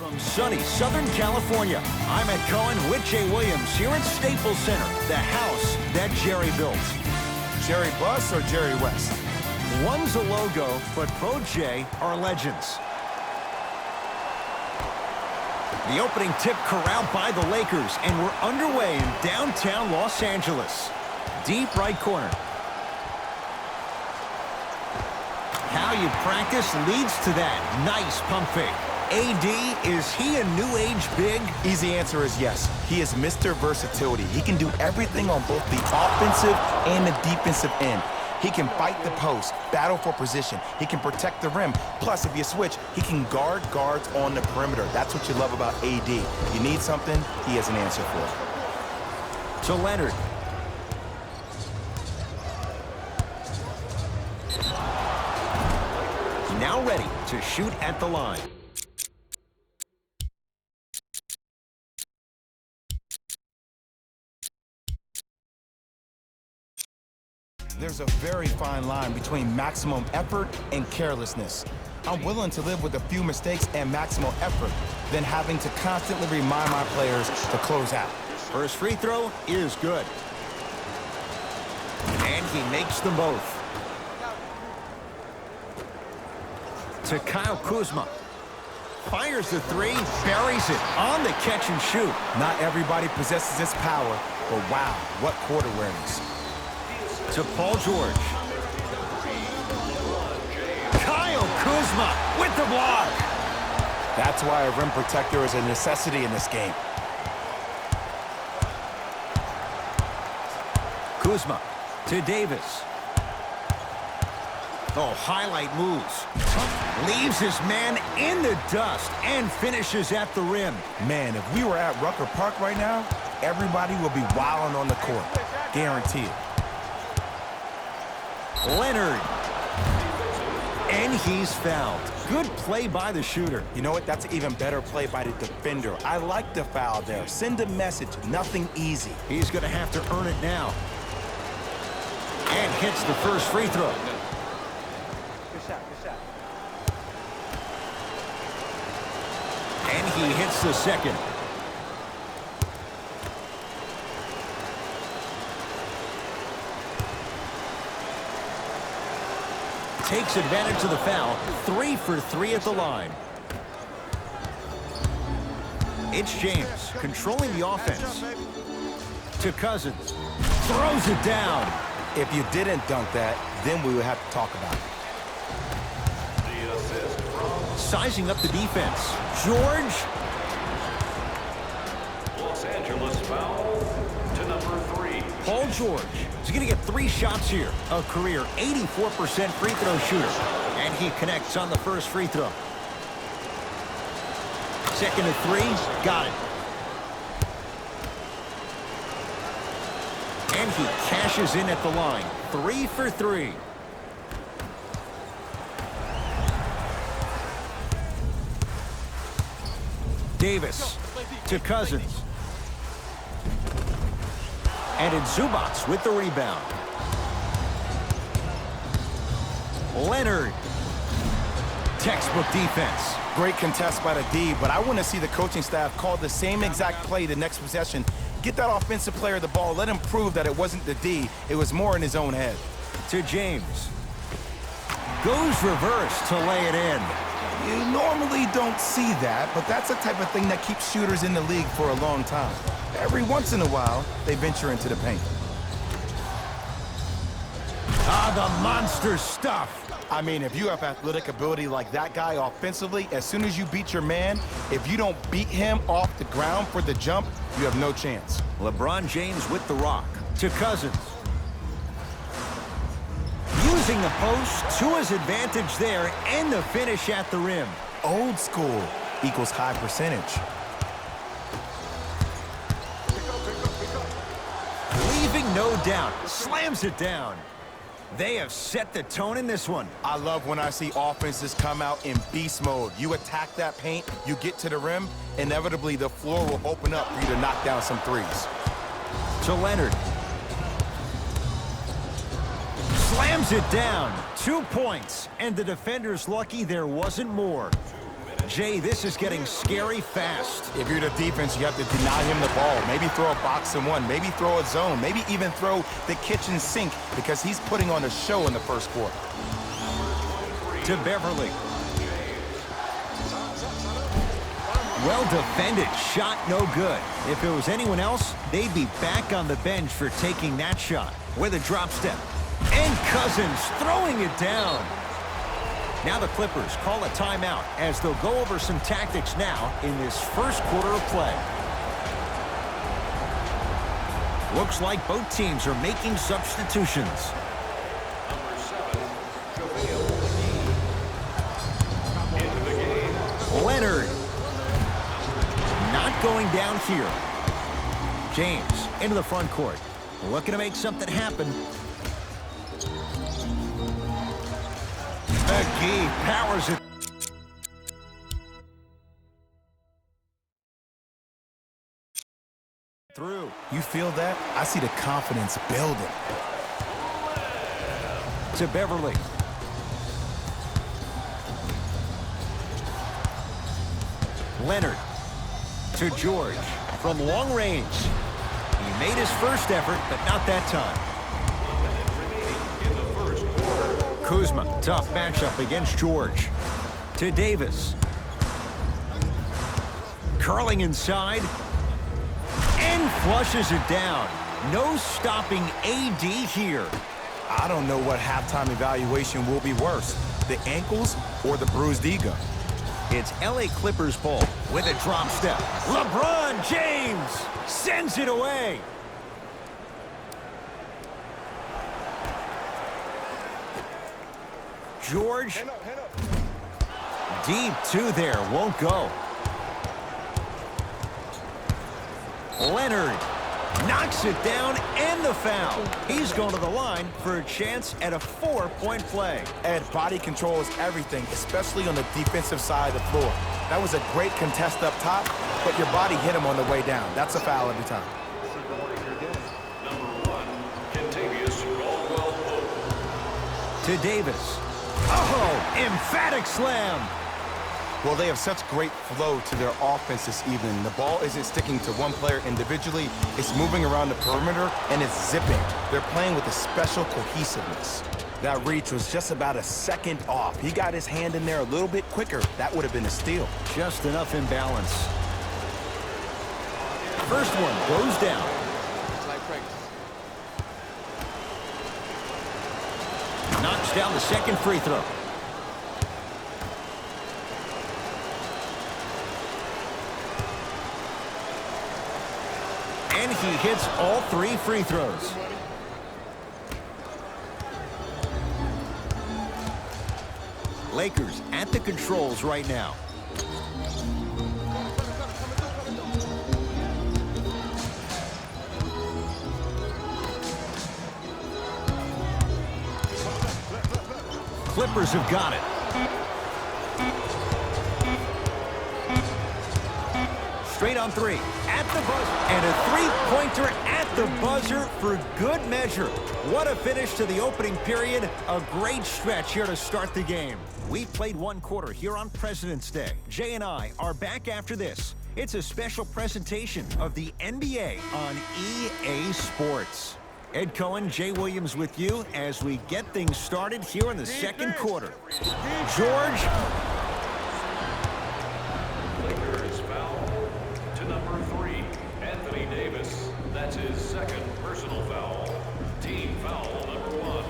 From sunny Southern California, I'm at Cohen with Jay Williams here at Staples Center, the house that Jerry built. Jerry Buss or Jerry West? One's a logo, but Pro J are legends. The opening tip corralled by the Lakers, and we're underway in downtown Los Angeles. Deep right corner. How you practice leads to that nice pump fake. AD, is he a new age big? Easy answer is yes. He is Mr. Versatility. He can do everything on both the offensive and the defensive end. He can fight the post, battle for position. He can protect the rim. Plus, if you switch, he can guard guards on the perimeter. That's what you love about AD. You need something, he has an answer for. To Leonard. Now ready to shoot at the line. There's a very fine line between maximum effort and carelessness. I'm willing to live with a few mistakes and maximum effort than having to constantly remind my players to close out. First free throw is good. And he makes them both. To Kyle Kuzma. Fires the three, buries it on the catch and shoot. Not everybody possesses this power, but wow, what court awareness. To Paul George. Kyle Kuzma with the block. That's why a rim protector is a necessity in this game. Kuzma to Davis. Oh, highlight moves. Leaves his man in the dust and finishes at the rim. Man, if we were at Rucker Park right now, everybody would be wilding on the court. Guaranteed. Leonard. And he's fouled. Good play by the shooter. You know what? That's an even better play by the defender. I like the foul there. Send a message. Nothing easy. He's going to have to earn it now. And hits the first free throw. Good shot, good shot. And he hits the second. Takes advantage of the foul. 3 for 3 at the line. It's James controlling the offense. To Cousins. Throws it down. If you didn't dunk that, then we would have to talk about it. Sizing up the defense. George. Los Angeles foul to number 3. Paul George. He's going to get 3 shots here. A career 84% free throw shooter. And he connects on the first free throw. Second to 3. Got it. And he cashes in at the line. 3 for 3. Davis to Cousins. And it's Zubats with the rebound. Leonard. Textbook defense. Great contest by the D, but I want to see the coaching staff call the same exact play the next possession. Get that offensive player the ball. Let him prove that it wasn't the D. It was more in his own head. To James. Goes reverse to lay it in. You normally don't see that, but that's the type of thing that keeps shooters in the league for a long time. Every once in a while, they venture into the paint. Ah, the monster stuff. I mean, if you have athletic ability like that guy offensively, as soon as you beat your man, if you don't beat him off the ground for the jump, you have no chance. LeBron James with the rock. To Cousins. Using the post to his advantage there, and the finish at the rim. Old school equals high percentage. Leaving no doubt. Slams it down. They have set the tone in this one. I love when I see offenses come out in beast mode. You attack that paint, you get to the rim, inevitably the floor will open up for you to knock down some threes. To Leonard. Slams it down. 2 points, and the defender's lucky there wasn't more. Jay, this is getting scary fast. If you're the defense, you have to deny him the ball. Maybe throw a box and one. Maybe throw a zone. Maybe even throw the kitchen sink because he's putting on a show in the first quarter. To Beverly. Well defended. Shot no good. If it was anyone else, they'd be back on the bench for taking that shot. With a drop step. And Cousins throwing it down. Now the Clippers call a timeout as they'll go over some tactics now in this first quarter of play. Looks like both teams are making substitutions. Number 7, into the game. Leonard. Not going down here. James into the front court. Looking to make something happen. McGee powers it through. You feel that? I see the confidence building. To Beverly. Leonard. To George. From long range. He made his first effort, but not that time. Kuzma, tough matchup against George. To Davis. Curling inside. And flushes it down. No stopping AD here. I don't know what halftime evaluation will be worse, the ankles or the bruised ego. It's LA Clippers ball with a drop step. LeBron James sends it away. George. Deep two there, won't go. Leonard knocks it down and the foul. He's going to the line for a chance at a 4-point play. Ed, body control is everything, especially on the defensive side of the floor. That was a great contest up top, but your body hit him on the way down. That's a foul every time. Number 1, Kentavious Caldwell-Pope. To Davis. Oh, emphatic slam. Well, they have such great flow to their offense this evening. The ball isn't sticking to one player individually. It's moving around the perimeter, and it's zipping. They're playing with a special cohesiveness. That reach was just about a second off. He got his hand in there a little bit quicker. That would have been a steal. Just enough imbalance. First one goes down. Knocks down the second free throw. And he hits all 3 free throws. Lakers at the controls right now. Clippers have got it. Straight on 3 at the buzzer, and a 3-pointer at the buzzer for good measure. What a finish to the opening period. A great stretch here to start the game. We played 1 quarter here on President's Day. Jay and I are back after this. It's a special presentation of the NBA on EA Sports. Ed Cohen, Jay Williams with you as we get things started here in the second quarter. George. Lakers foul to number 3, Anthony Davis. That's his second personal foul. Team foul number 1.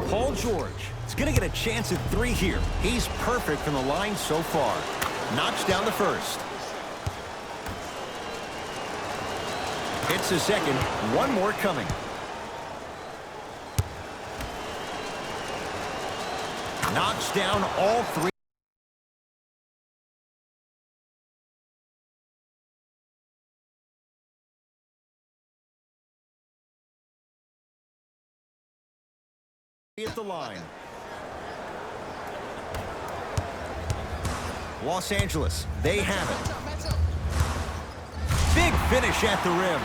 Paul George is going to get a chance at 3 here. He's perfect from the line so far. Knocks down the first. Hits the second. One more coming. Knocks down all 3. At the line. Los Angeles, they have it. Big finish at the rim.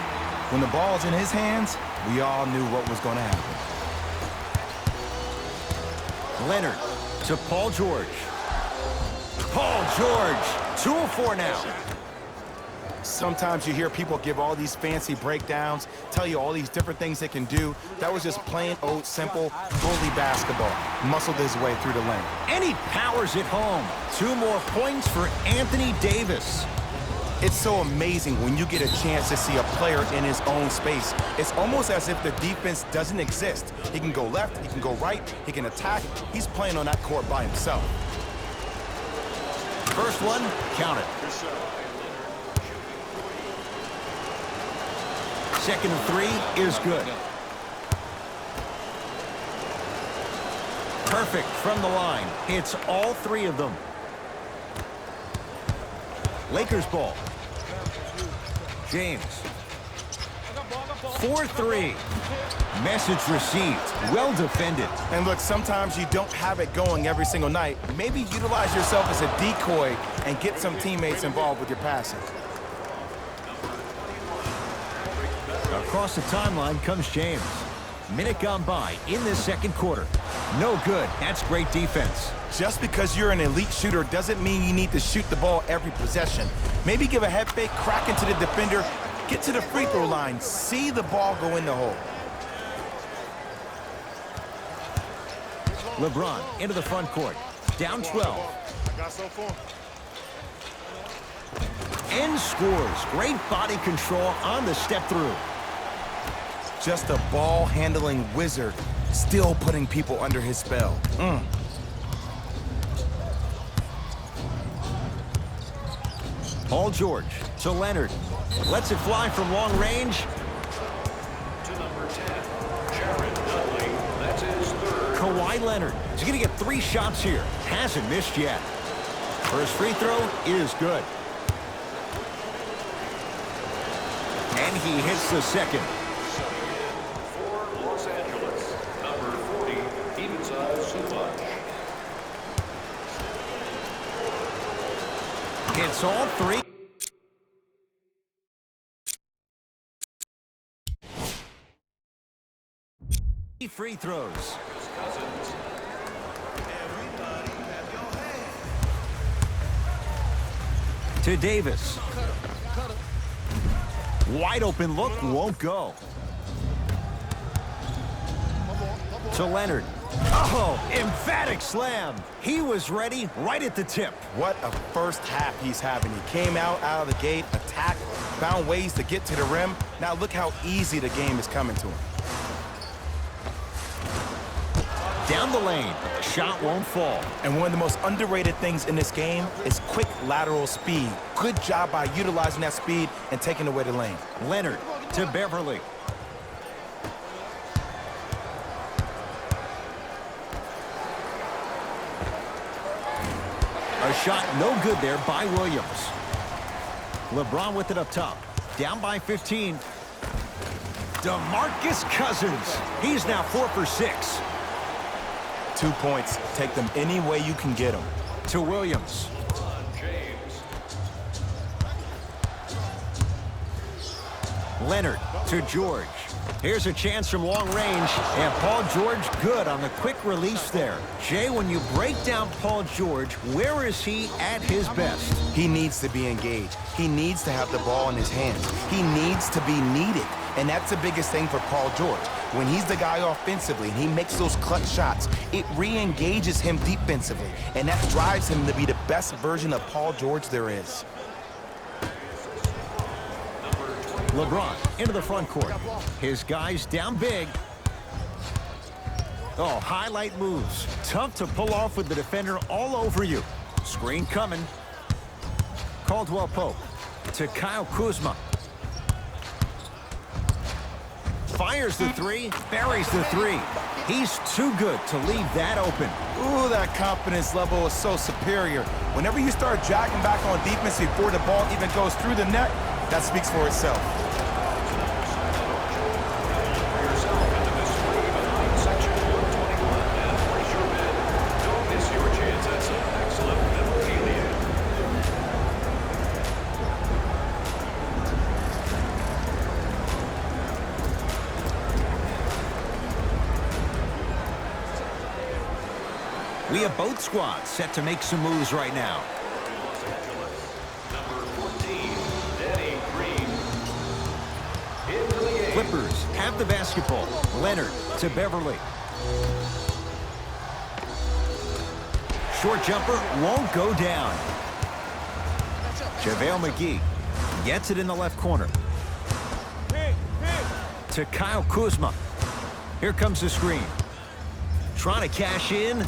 When the ball's in his hands, we all knew what was going to happen. Leonard to Paul George. Paul George, 2 of 4 now. Sometimes you hear people give all these fancy breakdowns, tell you all these different things they can do. That was just plain old simple goalie basketball. Muscled his way through the lane. And he powers it home. 2 more points for Anthony Davis. It's so amazing when you get a chance to see a player in his own space. It's almost as if the defense doesn't exist. He can go left, he can go right, he can attack. He's playing on that court by himself. First one, count it. Second and 3 is good. Perfect from the line. Hits all 3 of them. Lakers ball. James. 4-3. Message received. Well defended. And look, sometimes you don't have it going every single night. Maybe utilize yourself as a decoy and get some teammates involved with your passing. Across the timeline comes James. Minute gone by in this second quarter. No good. That's great defense. Just because you're an elite shooter doesn't mean you need to shoot the ball every possession. Maybe give a head fake, crack into the defender, get to the free throw line, see the ball go in the hole. Lebron into the front court. Down 12. And scores. Great body control on the step through. Just a ball-handling wizard, still putting people under his spell. Paul George to Leonard. Lets it fly from long range. To number 10, Jared Dudley. That's his 3rd. Kwahi Leonard. He's going to get 3 shots here. Hasn't missed yet. First free throw is good. And he hits the second. For Los Angeles, number 40, Ivica Zubac. Hits all 3. Free throws. To Davis. Wide open look, won't go. To Leonard. Oh, emphatic slam. He was ready right at the tip. What a first half he's having. He came out of the gate, attacked, found ways to get to the rim. Now look how easy the game is coming to him. Down the lane, but the shot won't fall. And one of the most underrated things in this game is quick lateral speed. Good job by utilizing that speed and taking away the lane. Leonard to Beverly. A shot no good there by Williams. LeBron with it up top. Down by 15. DeMarcus Cousins. He's now 4 for 6. 2 points. Take them any way you can get them. To Williams. James. Leonard to George. Here's a chance from long range, and Paul George good on the quick release there. Jay, when you break down Paul George, where is he at his best? He needs to be engaged. He needs to have the ball in his hands. He needs to be needed. And that's the biggest thing for Paul George. When he's the guy offensively and he makes those clutch shots, it re-engages him defensively. And that drives him to be the best version of Paul George there is. LeBron into the front court. His guys down big. Oh, highlight moves. Tough to pull off with the defender all over you. Screen coming. Caldwell Pope to Kyle Kuzma. Fires the 3, buries the 3. He's too good to leave that open. Ooh, that confidence level is so superior. Whenever you start jogging back on defense before the ball even goes through the net, that speaks for itself. We have both squads set to make some moves right now. with the basketball. Leonard to Beverly. Short jumper won't go down. JaVale McGee gets it in the left corner. To Kyle Kuzma. Here comes the screen. Trying to cash in.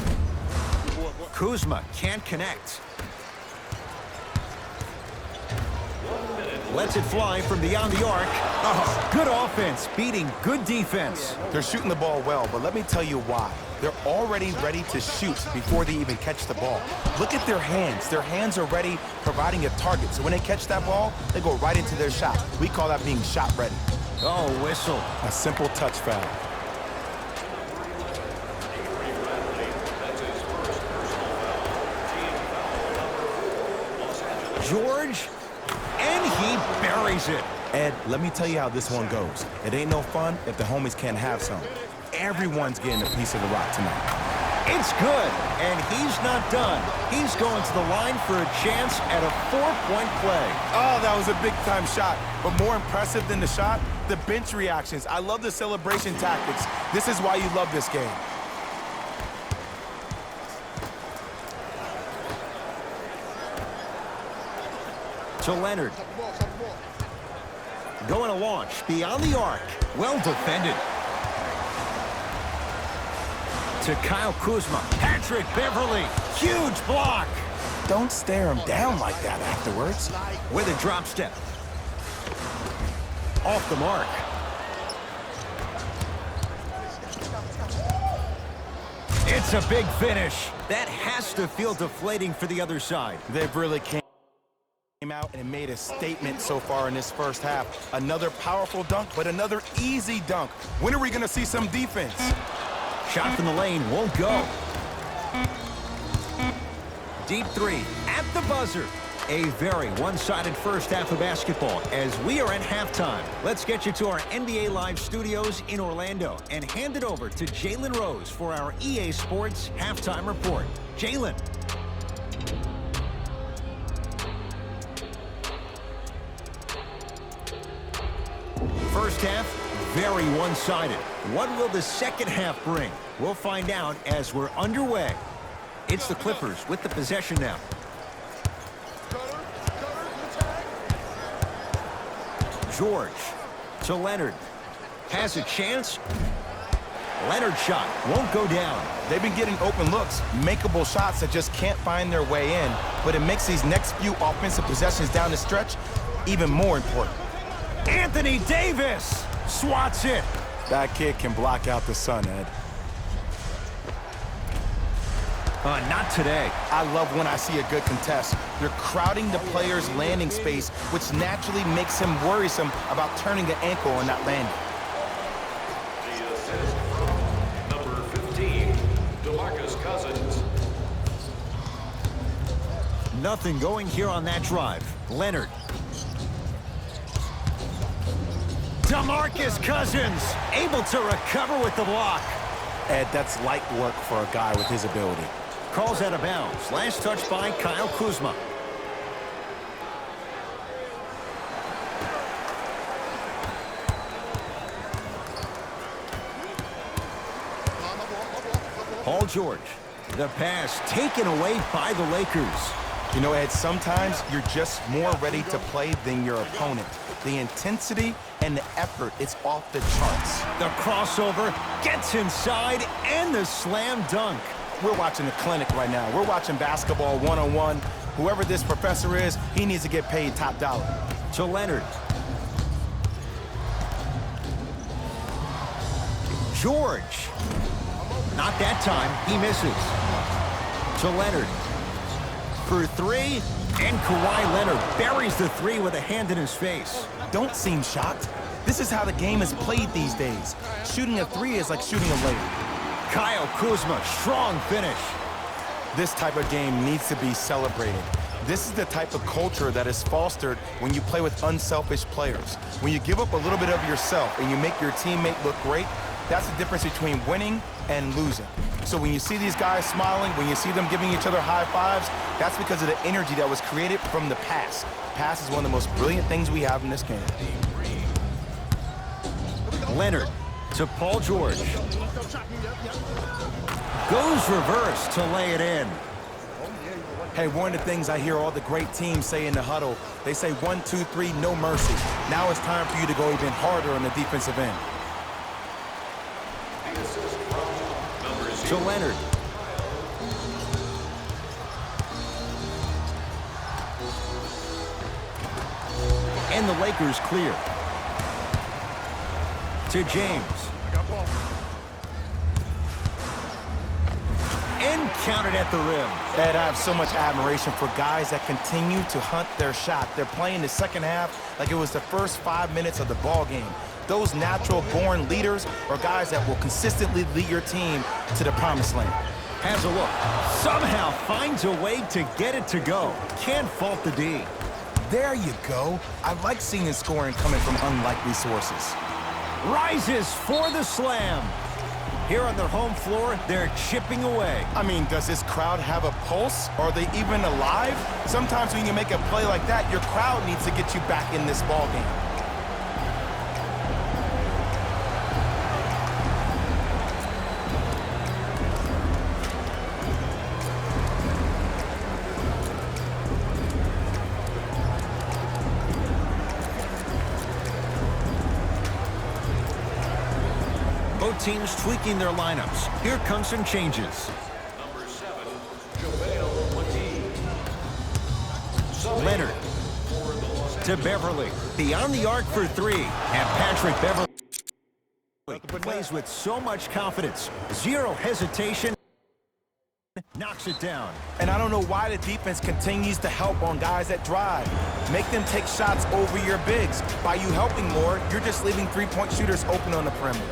Kuzma can't connect. Lets it fly from beyond the arc. Oh, good offense, beating good defense. They're shooting the ball well, but let me tell you why. They're already ready to shoot before they even catch the ball. Look at their hands. Their hands are ready, providing a target. So when they catch that ball, they go right into their shot. We call that being shot ready. Oh, whistle. A simple touch foul. George, and he buries it. Ed, let me tell you how this one goes. It ain't no fun if the homies can't have some. Everyone's getting a piece of the rock tonight. It's good, and he's not done. He's going to the line for a chance at a 4-point play. Oh, that was a big-time shot. But more impressive than the shot, the bench reactions. I love the celebration tactics. This is why you love this game. To Leonard. Going to launch beyond the arc. Well defended. To Kyle Kuzma. Patrick Beverly. Huge block. Don't stare him down like that afterwards. With a drop step. Off the mark. It's a big finish. That has to feel deflating for the other side. They've really came out and made a statement so far in this first half. Another powerful dunk, but another easy dunk. When are we going to see some defense? Shot from the lane won't go. Deep three at the buzzer. A very one-sided first half of basketball as we are at halftime. Let's get you to our NBA Live studios in Orlando and hand it over to Jalen Rose for our EA Sports halftime report. Jalen. First half, very one-sided. What will the second half bring? We'll find out as we're underway. It's the Clippers with the possession now. George to Leonard. Has a chance. Leonard shot won't go down. They've been getting open looks, makeable shots that just can't find their way in, but it makes these next few offensive possessions down the stretch even more important. Anthony Davis swats it. That kid can block out the sun, Ed. Not today. I love when I see a good contest. They're crowding the player's landing space, which naturally makes him worrisome about turning the ankle on that landing. The assist from number 15, DeMarcus Cousins. Nothing going here on that drive. Leonard. DeMarcus Cousins able to recover with the block. Ed, that's light work for a guy with his ability. Calls out of bounds. Last touch by Kyle Kuzma. Paul George. The pass taken away by the Lakers. You know, Ed, sometimes you're just more ready to play than your opponent. The intensity and the effort is off the charts. The crossover gets inside and the slam dunk. We're watching a clinic right now. We're watching basketball one-on-one. Whoever this professor is, he needs to get paid top dollar. To Leonard. George. Not that time. He misses. To Leonard. For three. And Kawhi Leonard buries the three with a hand in his face. Don't seem shocked. This is how the game is played these days. Shooting a three is like shooting a layup. Kyle Kuzma, strong finish. This type of game needs to be celebrated. This is the type of culture that is fostered when you play with unselfish players. When you give up a little bit of yourself and you make your teammate look great, that's the difference between winning and losing. So when you see these guys smiling, when you see them giving each other high fives, that's because of the energy that was created from the pass. Pass is one of the most brilliant things we have in this game. Leonard to Paul George. Goes reverse to lay it in. Hey, one of the things I hear all the great teams say in the huddle, they say 1, 2, 3, no mercy. Now it's time for you to go even harder on the defensive end. To Leonard. And the Lakers clear. To James. And counted at the rim. Ed, I have so much admiration for guys that continue to hunt their shot. They're playing the second half like it was the first 5 minutes of the ball game. Those natural-born leaders are guys that will consistently lead your team to the promised land. Has a look. Somehow finds a way to get it to go. Can't fault the D. There you go. I like seeing scoring coming from unlikely sources. Rises for the slam. Here on their home floor, they're chipping away. I mean, does this crowd have a pulse? Are they even alive? Sometimes when you make a play like that, your crowd needs to get you back in this ball game. Both teams tweaking their lineups. Here come some changes. Number 7, JaVale McGee. Leonard to Beverly. Beyond the arc for 3. And Patrick Beverly plays with so much confidence. Zero hesitation. Knocks it down. And I don't know why the defense continues to help on guys that drive. Make them take shots over your bigs. By you helping more, you're just leaving three-point shooters open on the perimeter.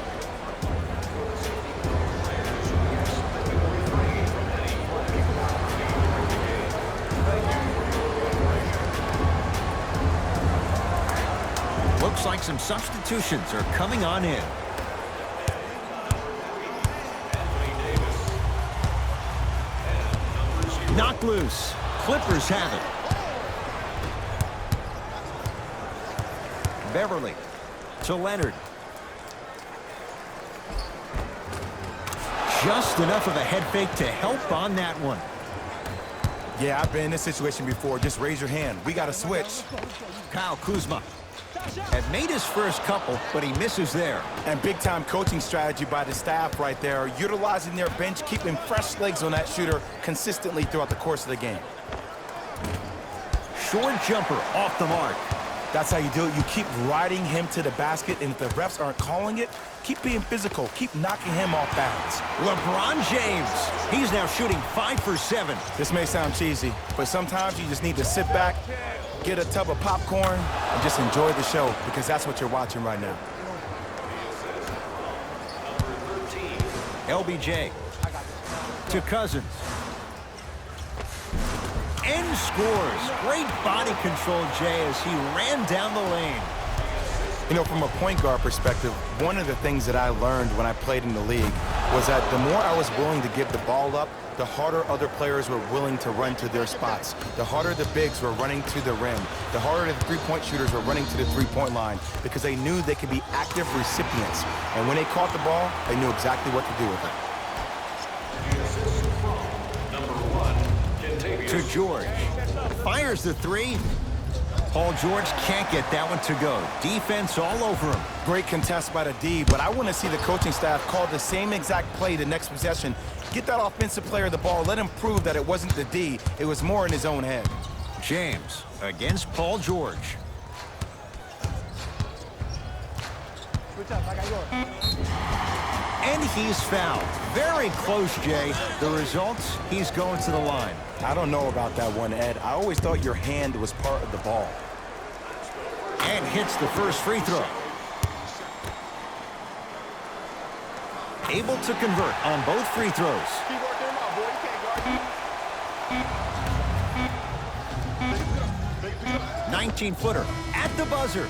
Looks like some substitutions are coming on in. Knocked loose. Clippers have it. Beverly to Leonard. Just enough of a head fake to help on that one. Yeah, I've been in this situation before. Just raise your hand. We got to switch. Kyle Kuzma had made his first couple, but he misses there. And big-time coaching strategy by the staff right there, utilizing their bench, keeping fresh legs on that shooter consistently throughout the course of the game. Short jumper off the mark. That's how you do it. You keep riding him to the basket, and if the refs aren't calling it, keep being physical. Keep knocking him off balance. LeBron James. He's now shooting 5 for 7. This may sound cheesy, but sometimes you just need to sit back, get a tub of popcorn, and just enjoy the show, because that's what you're watching right now. LBJ to Cousins. And scores. Great body control, Jay, as he ran down the lane. You know, from a point guard perspective, one of the things that I learned when I played in the league was that the more I was willing to give the ball up, the harder other players were willing to run to their spots. The harder the bigs were running to the rim. The harder the three-point shooters were running to the three-point line, because they knew they could be active recipients. And when they caught the ball, they knew exactly what to do with it. To George. Fires the 3. Paul George can't get that one to go. Defense all over him. Great contest by the D, but I want to see the coaching staff call the same exact play the next possession. Get that offensive player the ball. Let him prove that it wasn't the D. It was more in his own head. James against Paul George. Switch up, I got yours. And he's fouled. Very close, Jay. The results, he's going to the line. I don't know about that one, Ed. I always thought your hand was part of the ball. And hits the first free throw. Able to convert on both free throws. Keep working him out, boy. You can't guard him. 19-footer at the buzzer.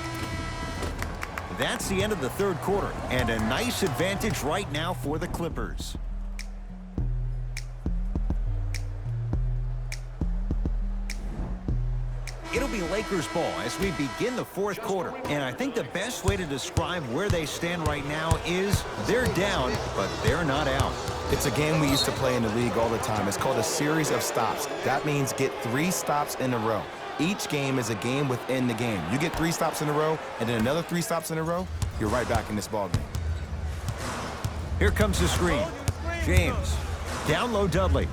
That's the end of the third quarter, and a nice advantage right now for the Clippers. It'll be Lakers. Lakers ball as we begin the fourth quarter. And I think the best way to describe where they stand right now is they're down, but they're not out. It's a game we used to play in the league all the time. It's called a series of stops. That means get 3 stops in a row. Each game is a game within the game. You get 3 stops in a row, and then another 3 stops in a row, you're right back in this ball game. Here comes the screen. James. Down low, Dudley.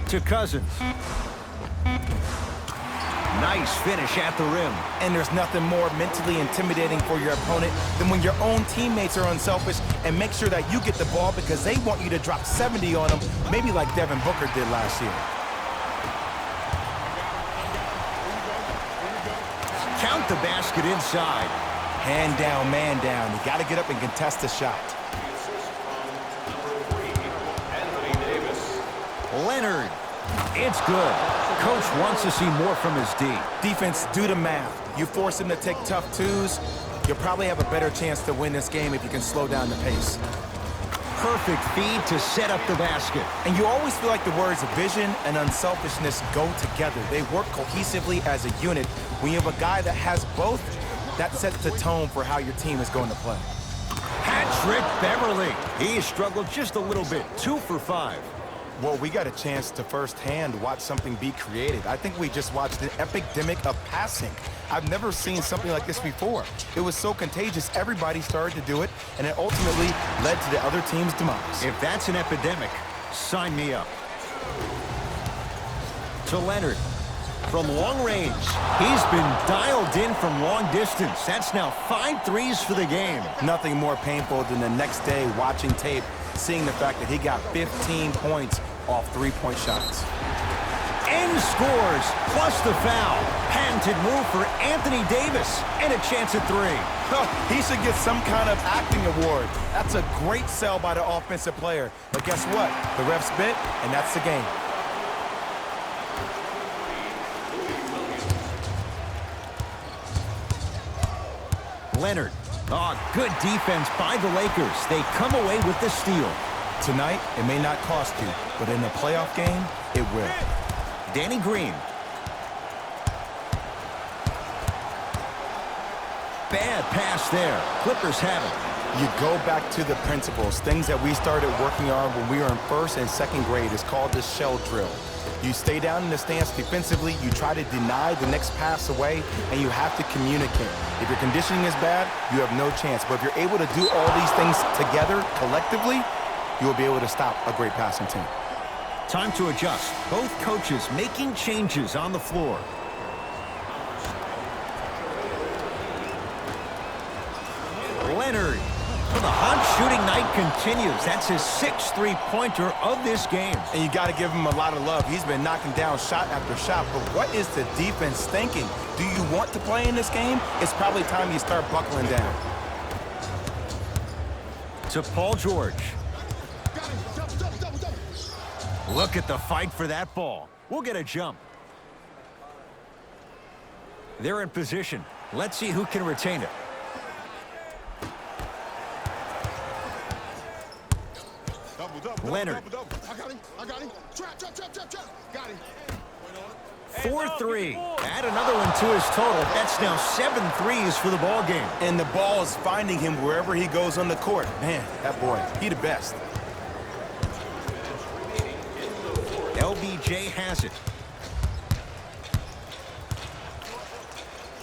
To Cousins. Nice finish at the rim. And there's nothing more mentally intimidating for your opponent than when your own teammates are unselfish and make sure that you get the ball because they want you to drop 70 on them, maybe like Devin Booker did last year. Count the basket inside. Hand down, man down. You got to get up and contest the shot. Leonard. It's good. Coach wants to see more from his D. Defense, do the math. You force him to take tough twos, you'll probably have a better chance to win this game if you can slow down the pace. Perfect feed to set up the basket. And you always feel like the words vision and unselfishness go together. They work cohesively as a unit. When you have a guy that has both, that sets the tone for how your team is going to play. Hat-trick Beverly. He struggled just a little bit. 2 for 5. Well, we got a chance to firsthand watch something be created. I think we just watched an epidemic of passing. I've never seen something like this before. It was so contagious, everybody started to do it, and it ultimately led to the other team's demise. If that's an epidemic, sign me up. To Leonard. From long range. He's been dialed in from long distance. That's now 5 threes for the game. Nothing more painful than the next day watching tape, seeing the fact that he got 15 points off 3-point shots. And scores, plus the foul. Patented move for Anthony Davis, and a chance at 3. He should get some kind of acting award. That's a great sell by the offensive player. But guess what? The refs bit, and that's the game. Leonard. Oh, good defense by the Lakers. They come away with the steal. Tonight, it may not cost you, but in a playoff game, it will. Danny Green. Bad pass there. Clippers have it. You go back to the principles, things that we started working on when we were in 1st and 2nd grade. It's called the shell drill. You stay down in the stance defensively, you try to deny the next pass away, and you have to communicate. If your conditioning is bad, you have no chance. But if you're able to do all these things together, collectively, you will be able to stop a great passing team. Time to adjust. Both coaches making changes on the floor. Leonard. Well, the hot shooting night continues. That's his 6th three-pointer of this game. And you got to give him a lot of love. He's been knocking down shot after shot. But what is the defense thinking? Do you want to play in this game? It's probably time you start buckling down. To Paul George. Look at the fight for that ball. We'll get a jump. They're in position. Let's see who can retain it. Leonard. I got him. Trap. Got him. 4-3. Add another one to his total. That's now 7 threes for the ball game. And the ball is finding him wherever he goes on the court. Man, that boy, he the best. LBJ has it.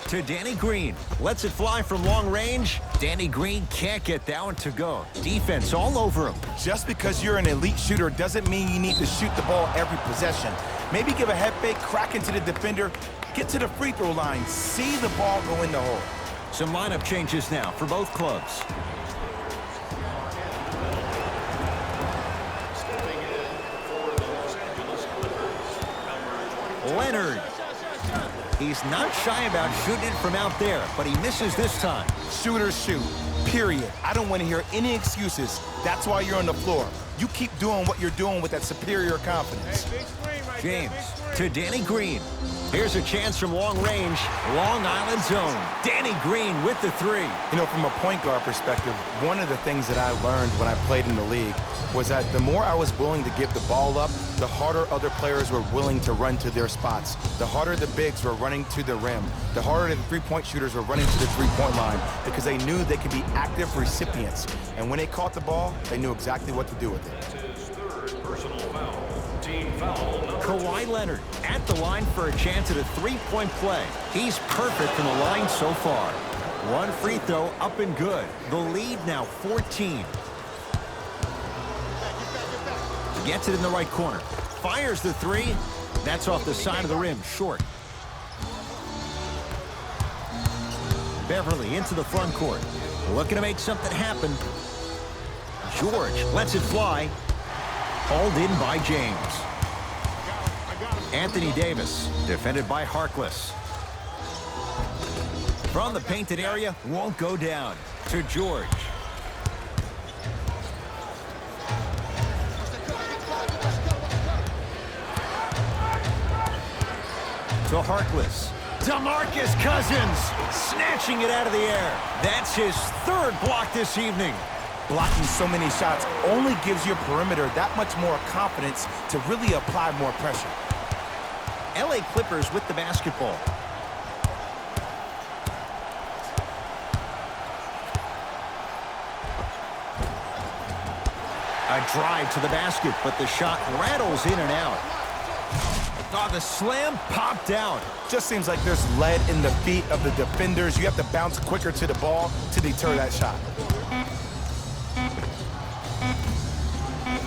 To Danny Green. Lets it fly from long range. Danny Green can't get that one to go. Defense all over him. Just because you're an elite shooter doesn't mean you need to shoot the ball every possession. Maybe give a head fake, crack into the defender, get to the free throw line, see the ball go in the hole. Some lineup changes now for both clubs. Leonard. He's not shy about shooting it from out there, but he misses this time. Shooters shoot, period. I don't want to hear any excuses. That's why you're on the floor. You keep doing what you're doing with that superior confidence. Hey, big screen right James to Danny Green. Here's a chance from long range, Long Island zone. Danny Green with the three. You know, from a point guard perspective, one of the things that I learned when I played in the league was that the more I was willing to give the ball up, the harder other players were willing to run to their spots. The harder the bigs were running to the rim. The harder the three-point shooters were running to the three-point line because they knew they could be active recipients. And when they caught the ball, they knew exactly what to do with it. That's his third personal foul. Team foul number 2. Kawhi Leonard at the line for a chance at a three-point play. He's perfect from the line so far. One free throw up and good. The lead now 14. Gets it in the right corner. Fires the three. That's off the side of the rim, short. Beverly into the front court. Looking to make something happen. George lets it fly. Hauled in by James. Anthony Davis, defended by Harkless. From the painted area, won't go down. To George. To Harkless. DeMarcus Cousins snatching it out of the air. That's his third block this evening. Blocking so many shots only gives your perimeter that much more confidence to really apply more pressure. LA Clippers with the basketball. A drive to the basket, but the shot rattles in and out. Oh, the slam popped out. Just seems like there's lead in the feet of the defenders. You have to bounce quicker to the ball to deter that shot.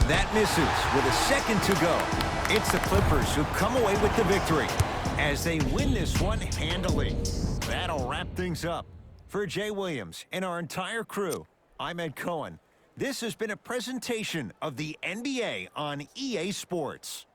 That misses with a second to go. It's the Clippers who come away with the victory as they win this one handily. That'll wrap things up. For Jay Williams and our entire crew, I'm Ed Cohen. This has been a presentation of the NBA on EA Sports.